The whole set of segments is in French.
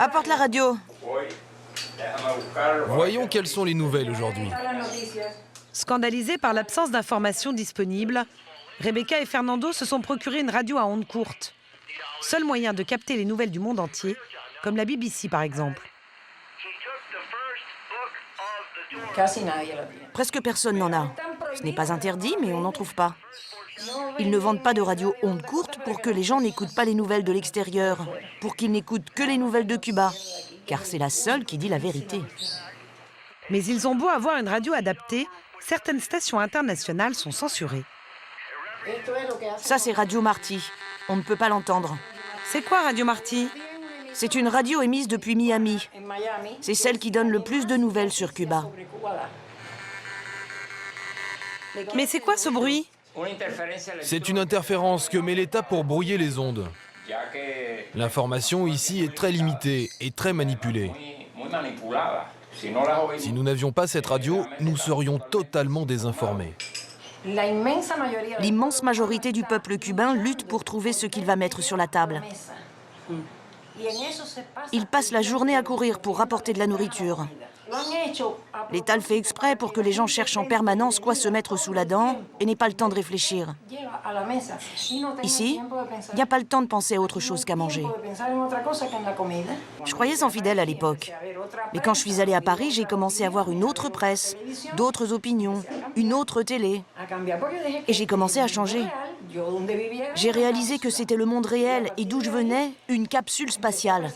Apporte la radio. Voyons quelles sont les nouvelles aujourd'hui. Scandalisés par l'absence d'informations disponibles, Rebecca et Fernando se sont procurés une radio à ondes courtes. Seul moyen de capter les nouvelles du monde entier, comme la BBC par exemple. Presque personne n'en a. Ce n'est pas interdit, mais on n'en trouve pas. Ils ne vendent pas de radio ondes courtes pour que les gens n'écoutent pas les nouvelles de l'extérieur, pour qu'ils n'écoutent que les nouvelles de Cuba, car c'est la seule qui dit la vérité. Mais ils ont beau avoir une radio adaptée, certaines stations internationales sont censurées. Ça, c'est Radio Marty. On ne peut pas l'entendre. C'est quoi Radio Marty? C'est une radio émise depuis Miami. C'est celle qui donne le plus de nouvelles sur Cuba. Mais c'est quoi ce bruit? C'est une interférence que met l'État pour brouiller les ondes. L'information ici est très limitée et très manipulée. Si nous n'avions pas cette radio, nous serions totalement désinformés. L'immense majorité du peuple cubain lutte pour trouver ce qu'il va mettre sur la table. Ils passent la journée à courir pour rapporter de la nourriture. L'État le fait exprès pour que les gens cherchent en permanence quoi se mettre sous la dent et n'aient pas le temps de réfléchir. Ici, il n'y a pas le temps de penser à autre chose qu'à manger. Je croyais sans fidèle à l'époque. Mais quand je suis allée à Paris, j'ai commencé à voir une autre presse, d'autres opinions, une autre télé. Et j'ai commencé à changer. J'ai réalisé que c'était le monde réel et d'où je venais, une capsule spatiale.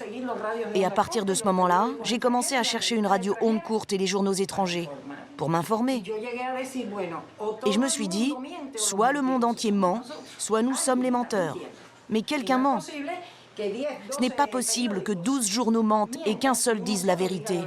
Et à partir de ce moment-là, j'ai commencé à chercher une radio ondes courtes et les journaux étrangers pour m'informer. Et je me suis dit, soit le monde entier ment, soit nous sommes les menteurs. Mais quelqu'un ment. Ce n'est pas possible que 12 journaux mentent et qu'un seul dise la vérité.